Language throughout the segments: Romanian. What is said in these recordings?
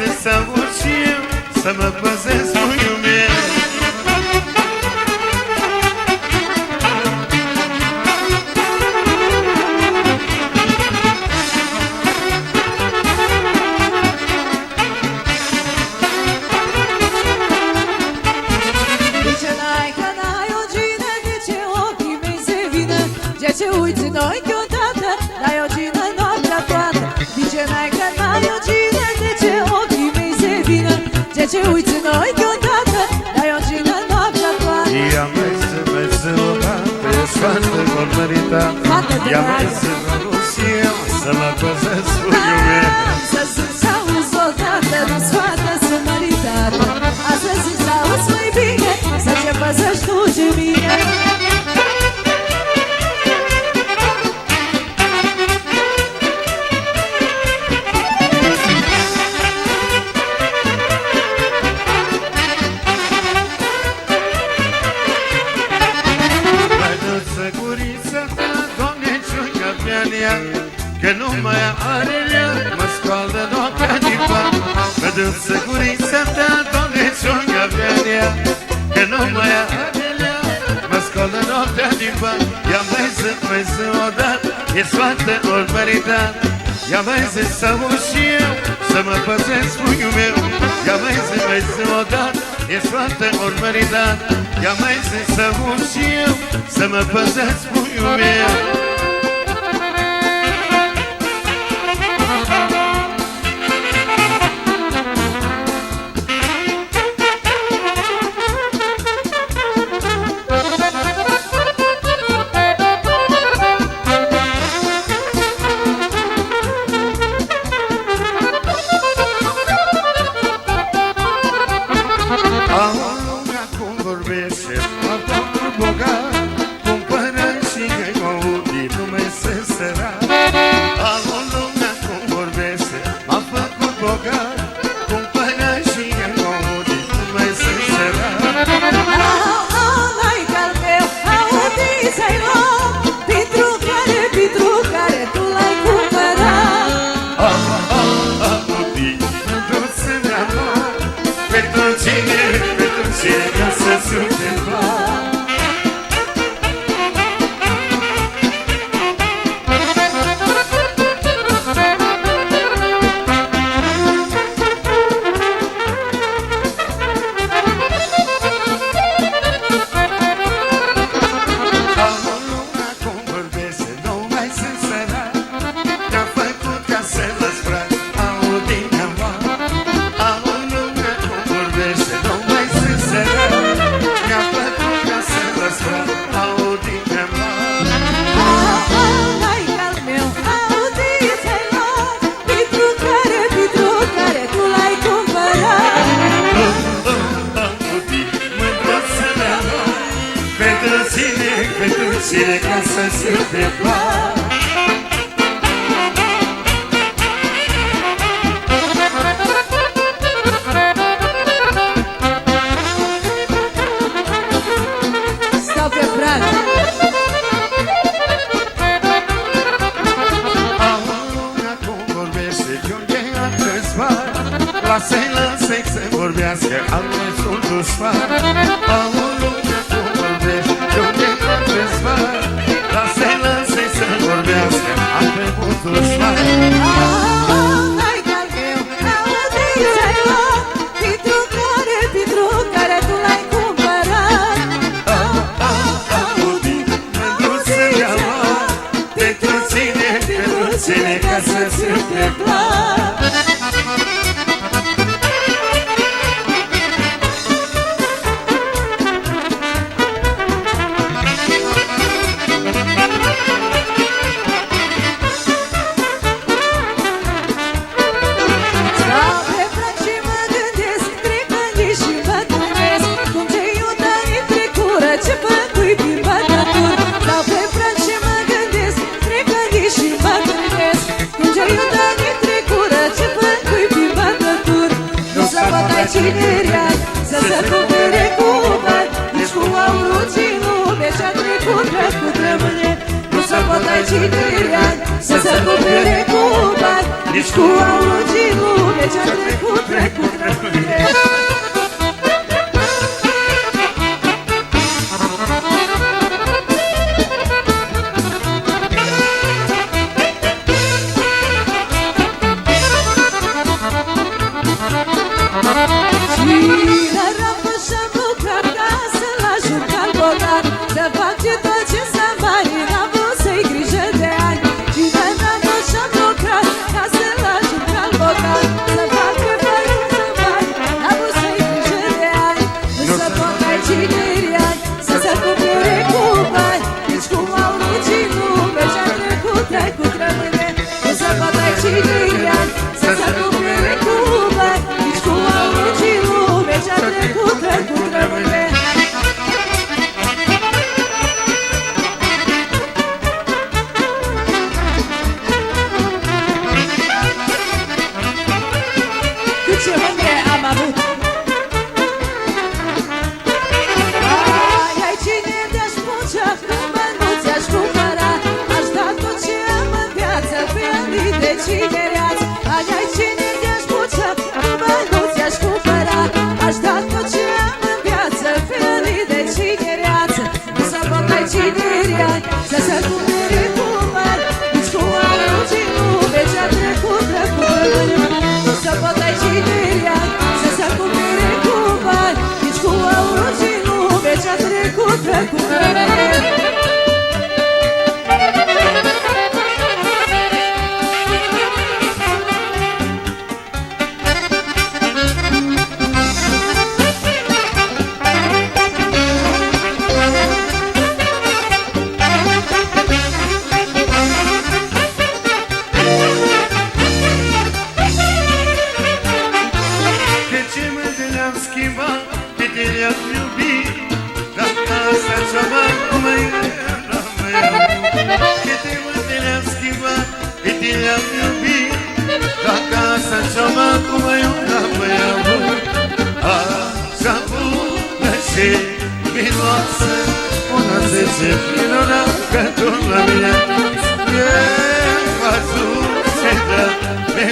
zi să urc și eu, să mă păzesc puiul meu. Ce uiți în ochi odată, dai o gină noaptea toată. Zice n-ai că n-ai o gină, de ce ochii mei se vină? De ce uiți în ochi odată, dai o gină noaptea toată. Ia mai să o bată, scoată vorbărita. Ia mai să mă duc și eu, să mă păzesc puiul meu. Să auzi odată, nu scoată să măritată. Astăzi să auzi mai bine, să ce păzești tu și mine. Că nu mai are rea, mă scoală noaptea din pat. Mă duc să gurița ta, Doamne, ce-o gavea. Că nu mai are rea, mă scoală noaptea din pat. Ia mai zi odată, e scoată ori măritat. Ia mai zi să urc și eu, să mă păzesc puiul meu. Ia mai zi odată, e scoată ori măritat. Ia mai zi să urc și eu, să mă păzesc puiul meu. Cine ca să se prepare. Stau pe prag. Acum vorbește Gheorghe Atresvar. Lasă-i, lasă-i să vorbească, al noi sunt dușmani. Acum vorbește Gheorghe Atresvar. Lasă-i, lasă-i să vorbească, al noi sunt dușmani. Hai cal meu, audiți-ai lor, Pentru care tu l-ai cumpărat. Audi, mândruță-i-a luat. Pentru cine ca să se prepare. Cinerea să se cumpere cu bani, nici cu aurul din lume ce-a trecut trecut rămâne. Nu se poate cinerea să se cumpere cu bani, nici cu aurul din lume ce-a trecut trecut. Tineram și-am lucrat ca să-l ajut ca-l bogat să fac tot ce să bani, n-am vrut să-i grijă de ani. Tineram și-am lucrat ca să-l ajut ca-l bogat să fac să bani, n-am vrut să-i grijă de ani. Nu se pot ai cineri ani să se cumpere cu bani, nici cum au rucii lume și-a trecut rămâne. Nu se pot ai cineri ani să se cumpere cu bani, nici cum au rucii lume și-a trecut rămâne. Cât ce mândre am avut! Ai cine te-aș pucea, mă nu ți-aș cumpăra, aș da tot ce am în viață pe anii de cineriați. Ai cine te-aș pucea, mă nu ți-aș cumpăra, aș da tot ce am în viață pe anii de cineriați. Nu să pot ai cineriați să se cumpere cu bani, nici cu arunci lume ce-a trecut. Nu să pot ai cineriați să se cumpere cu bani, nici cu arunci lume ce-a trecut. De ce mândele-am schimbat, de te-am iubit, dacă asta ceva cum era meu. De te mândele-am schimbat, de te-am iubit, dacă asta ceva cum era meu. Așa bună și miloasă, una zice minunată tot la mine. E văzut ce dă, mi-e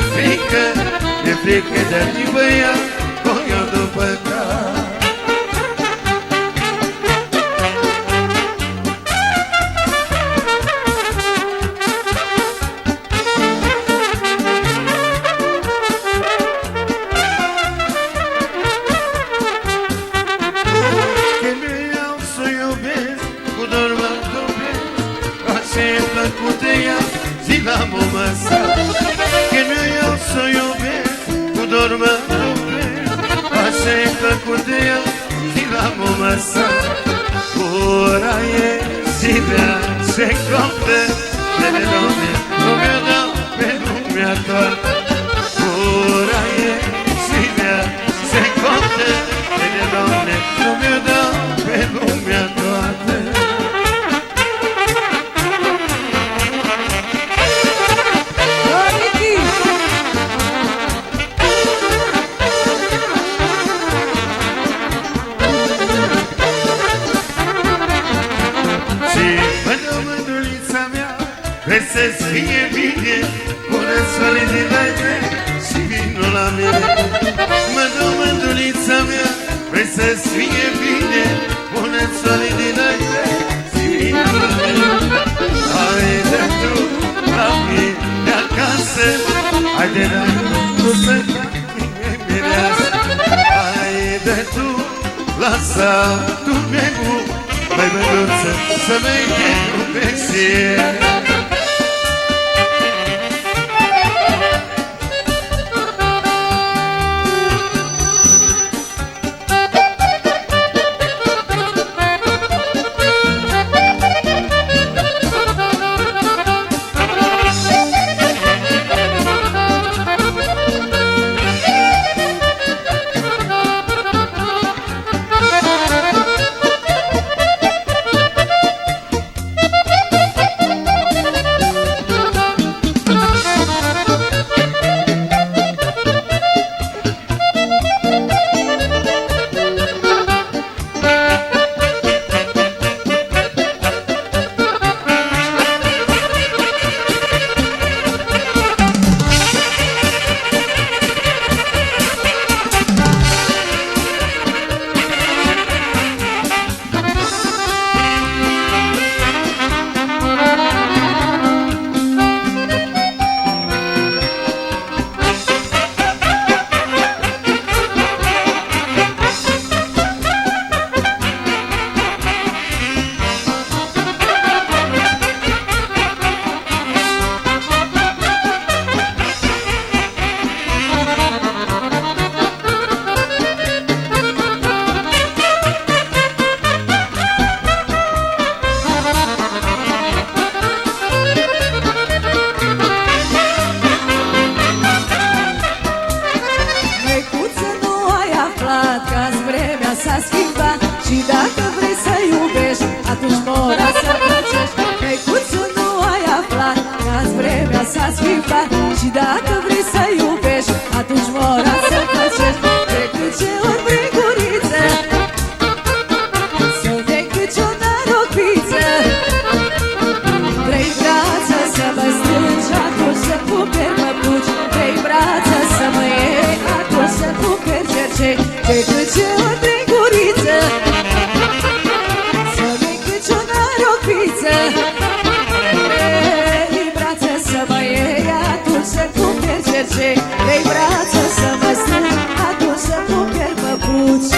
frică de-a-i băiat, o iau după cap. Când iau să iubesc, cu dor mă topesc, așa-i plăcut de ea, zi la măsa. Când iau să iubesc, cu dor mă topesc, așa-i plăcut de ea, zi la măsa. Ura e zi de ce compte, de lume, lumea da pe lumea toată. Ura e zi de ce compte, de lume, lumea da pe lumea toată. Vrei să-ți fie bine, pune soare din aine și vinul la mine. Mă dă mândulița mea, vrei să-ți fie bine, pune soare din aine și vinul la mine. Haide tu la mine acasă, haide la tu să fie mireasă. Haide tu la satul meu, mai măduță să mă iubesc. s-a schimbat și dacă vrei să iubești, atunci mora să plăcești. Necuțu, nu ai aflat că-ți vremea s-a schimbat și dacă vrei să iubești, atunci mora să plăcești. De câte ori vrei guriță să vei câci o noropiță, vrei brață să mă strângi, atunci să cumperi măpuci, vrei brață să mă iei, atunci să cumperi cercei. De câte ori vrei guriță să vei câci o noropiță, vrei brață să mă iei, atunci să cumperi cercei. Vrei brață să mă strângi, atunci să cumperi măpuci.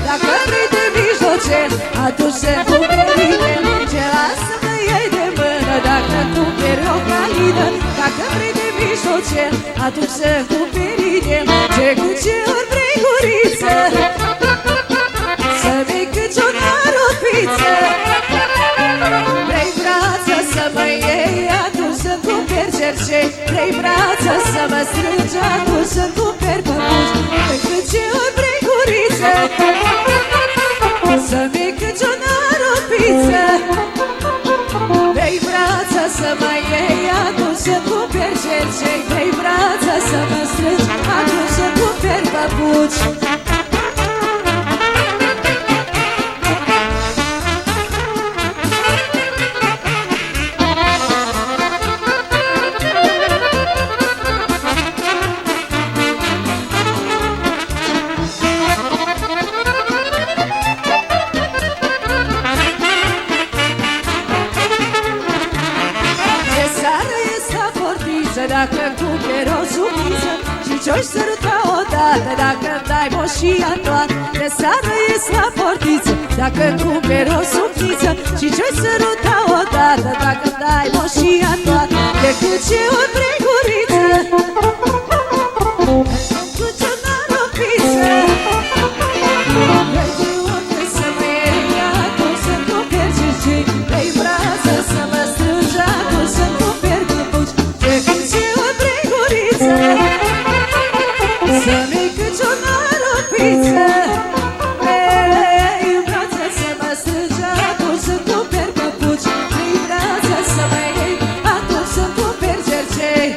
Dacă vrei de mijlocel, atunci să cumperi inel. Ce lasă mă iei de mână, dacă cumperi o calină. Dacă vrei de mijlocel, atunci să cumperi inel. Ce cu ce ori vrei guriță să vei câci o noropiță, vrei brață să mă iei, atunci să cumperi cercei. Vrei brață să mă strângi, atunci să cumperi păpuși. De cât ce ori vrei guriță să vei câci o noropiță, vrei brață să mă iei, atunci să cumperi cercei. Vrei brață să mă strângi, atunci să cumperi păpuci. Dacă cumperi o sumiță și ce-o-și săruta odată, dacă-mi dai moșia toată. De seară ies la portiță, dacă cumperi o sumiță și ce-o-și săruta odată, dacă-mi dai moșia toată. De cât ce ori vrei guriță cu ce noropiță, vrei de unde să mă iei, atunci să cumperi cercei. Vrei brață să mă strângi, atunci să cumperi păpuci. De cât ce ori vrei guriță să-mi câci o noropiță, vrei brață să mă strângi, atunci să cumperi păpuci. Vrei brață să mă iei, atunci să cumperi cercei.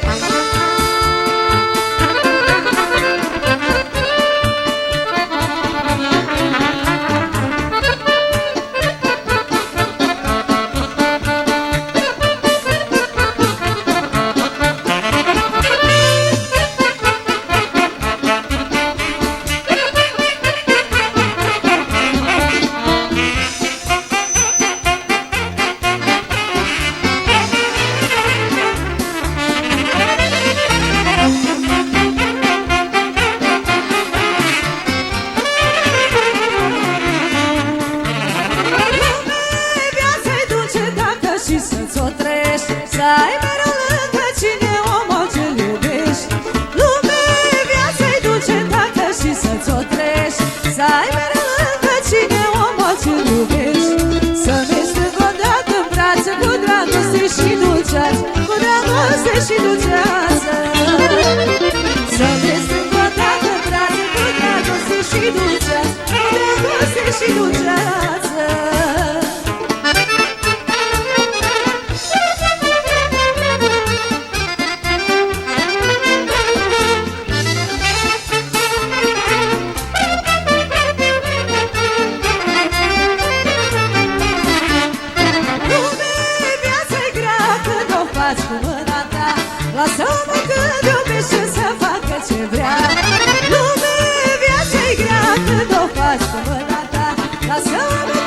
Să ai mereu lângă cine omul ce-l iubești. Lume, viața-i dulce dacă și să-ți o treci. Să ai mereu lângă cine omul ce-l iubești. Să ne strâng odată în brațe cu dragoste și dulceață, cu dragoste și dulceață. Să ne strâng odată în brațe cu dragoste și dulceață, cu dragoste și dulceață. Lasă-mă când iubește să facă ce vrea. Lume, viața-i grea când o faci cu mâna ta. Lasă-mă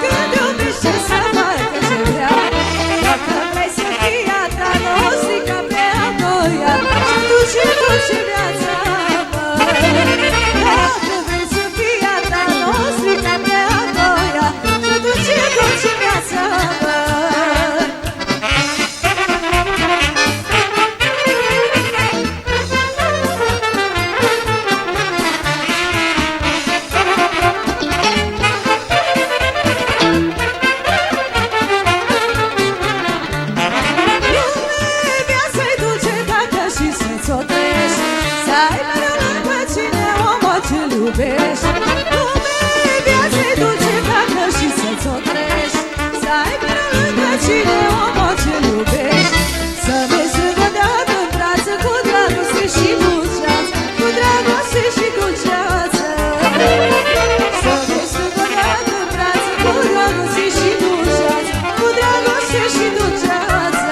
iubești Lumea viață duce dacă și să-ți o treci Să ai până lângă cine omul ce-l iubești Să ne strângă de-adă în brață cu dragoste și dulceață Cu dragoste și dulceață Să ne strângă de-adă în brață cu dragoste și dulceață Cu dragoste și dulceață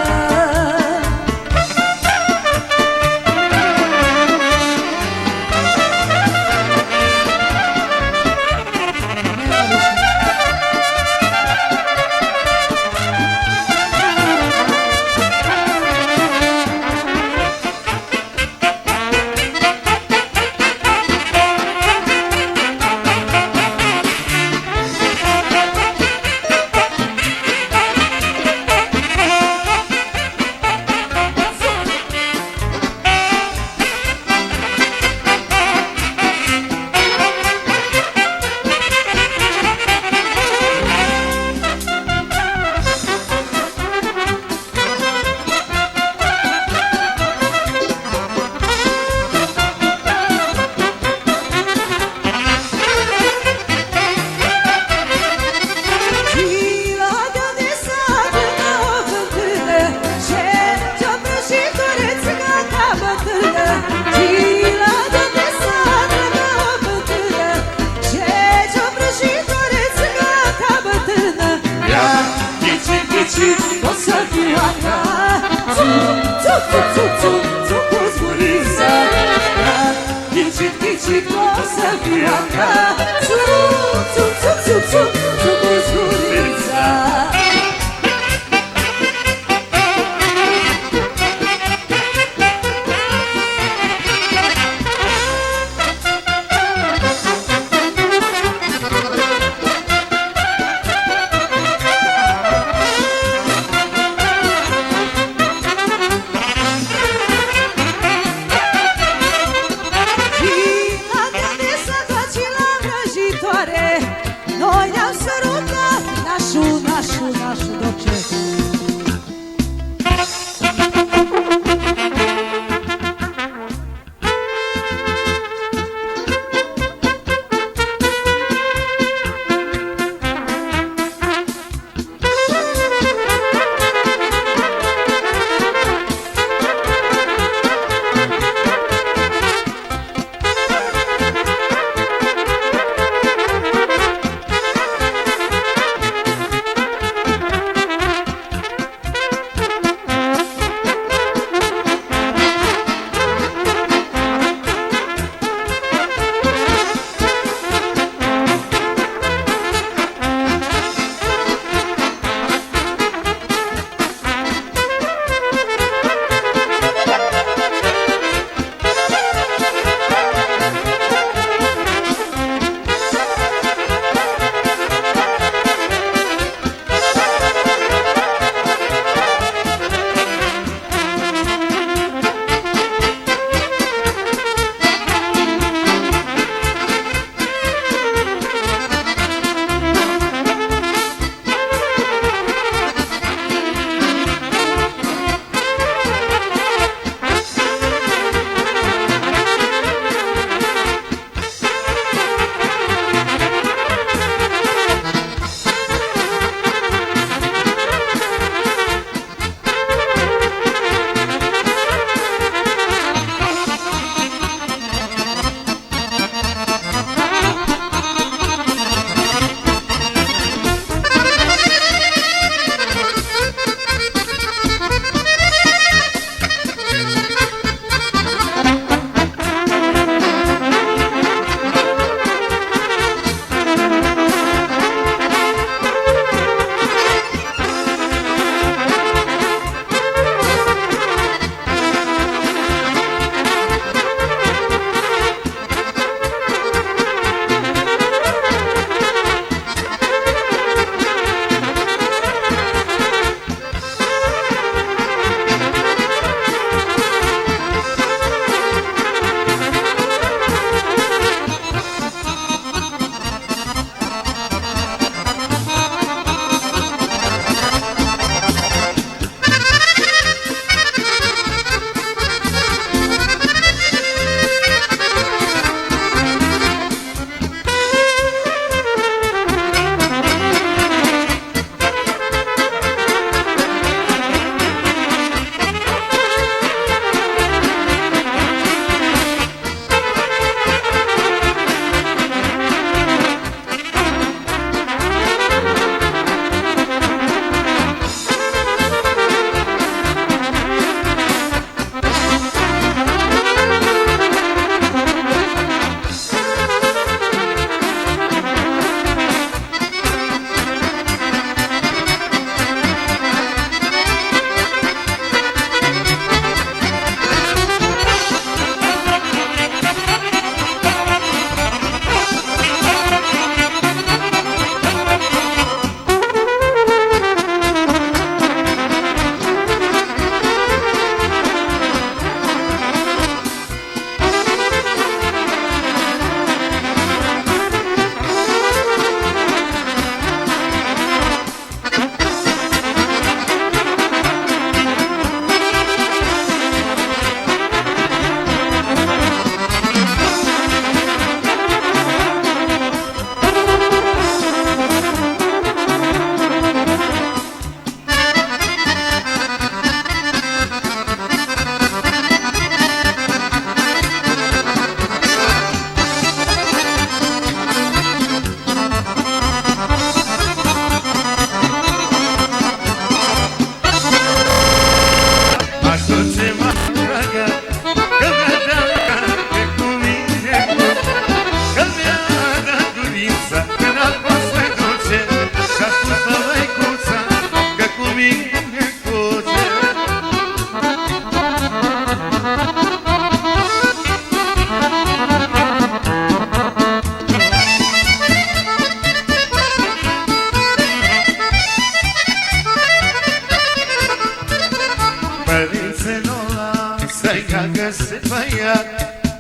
găsit băiat,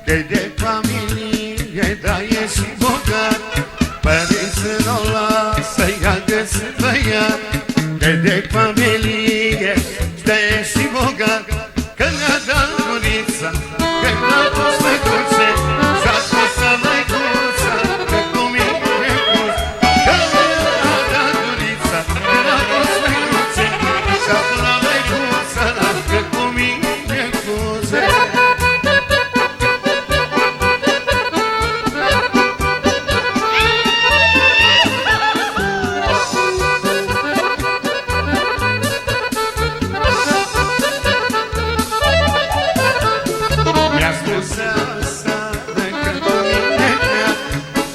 că-i de familie, dar e și bogat. Părinții n-o lasă, i-a găsit băiat, că-i de familie, dar e și bogat. Că mi-a dat gurița, că mi-a pus măicuțe, s-a spus să măicuța, că cu mine cuz. Că mi-a dat gurița, că mi-a pus măicuțe, s-a spus la măicuța, că cu mine cuze. Mi-a spus asta, că cu mine mea,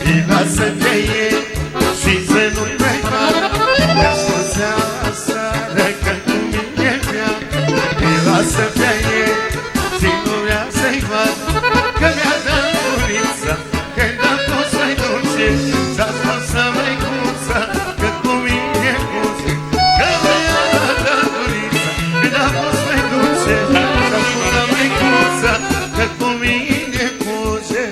îi lasă-te ei și să nu-i mai fac. Mi-a spus asta, că cu mine mea, îi lasă-te ei și nu vrea să-i fac. Că mi-a dat gurița, că-i dat tot să-i duce, s-a spus să măicuța, că cu mine cuze. Că mi-a dat gurița, că-i dat tot să-i duce, s-a spus să măicuța, că cu mine cuze.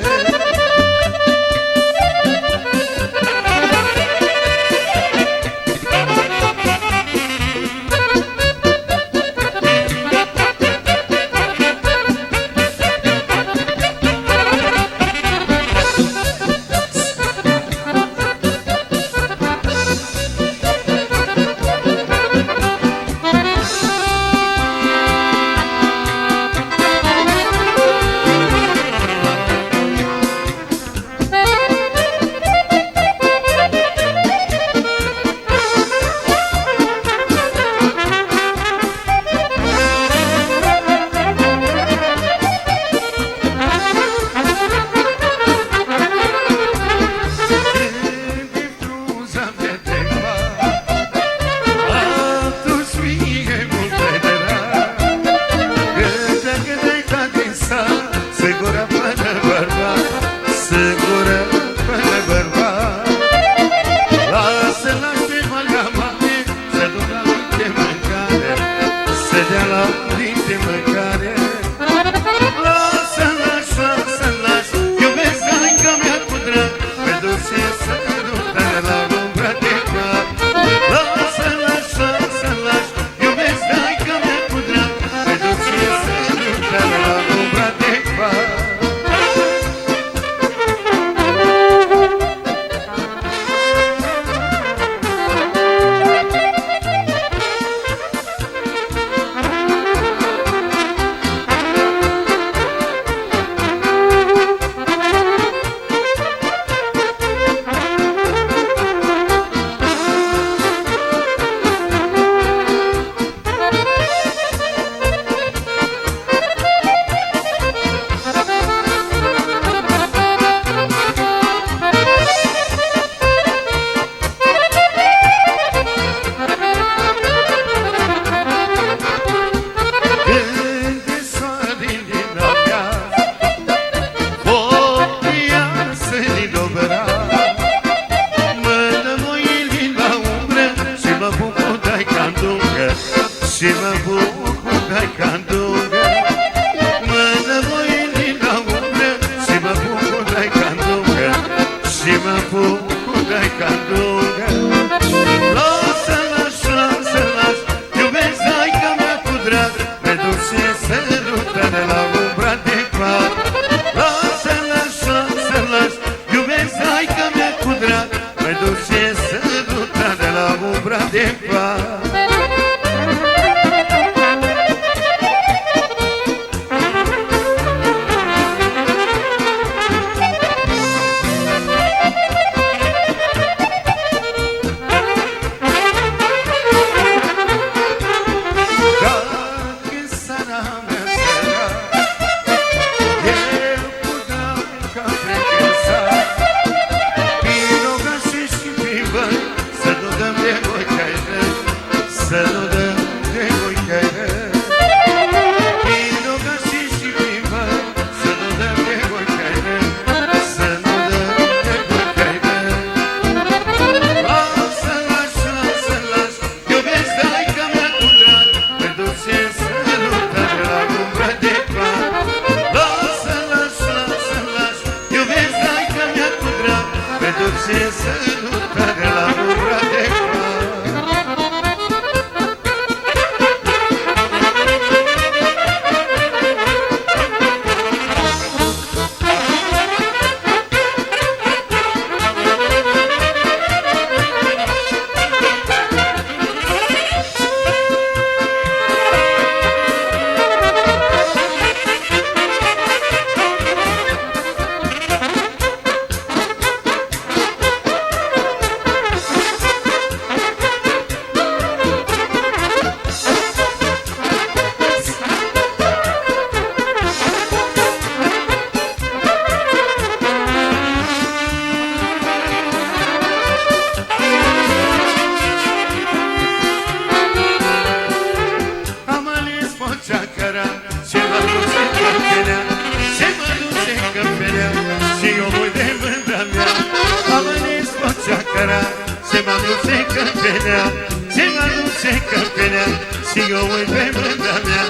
venea Ce m-aduce căpenea Și eu uit pe mândra mea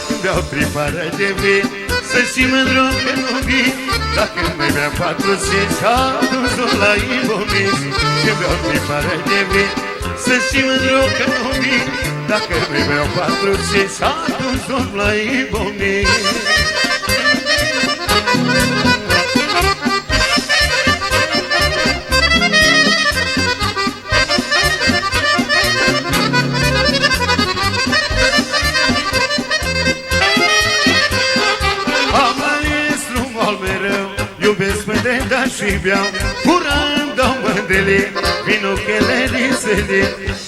Când beau primară de vin Să și mândru că nu vin Dacă mai bea 4-5 Atunci o la ibomis Când beau primară de vin Să și mândru că nu vin Dacă mai beau 4-5 Atunci o la ibomis Iubesc mândela și beau Curând dau mândele Vino chelele sele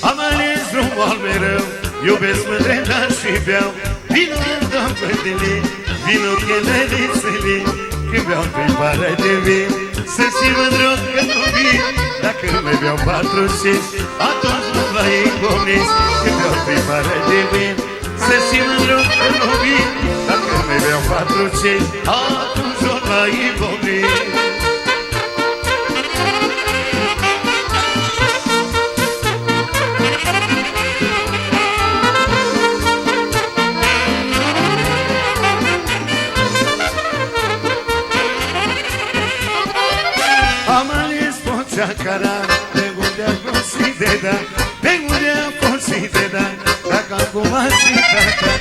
Am ales drumul mereu Iubesc mândela și beau Vino dau mândele Vino chelele sele Când beau pe pară de vin Să și mândru că nu vin Dacă mai beau 4-5 Atunci nu la icomis Când beau pe pară de vin Să și mândru că nu vin Dacă mai beau 4-5 Atunci nu la icomis Am ales Poția Cara De unde a fost de da De unde a fost de da Dacă acum și tata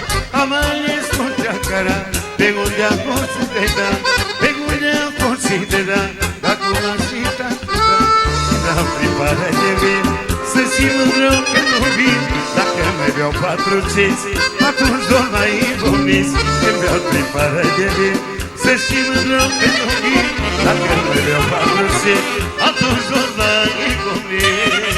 Am ales Poția Cara De unde a fost de da De unde a fost de da Dacă acum și tata N-am primară de vin Să și mândru că nu vin Dacă mai beau 4-5 Atunci doar mai ibomis Când beau primară de vin Să și mândru că nu vin Dacă mai beau 4-5 Atunci doar mai ibomis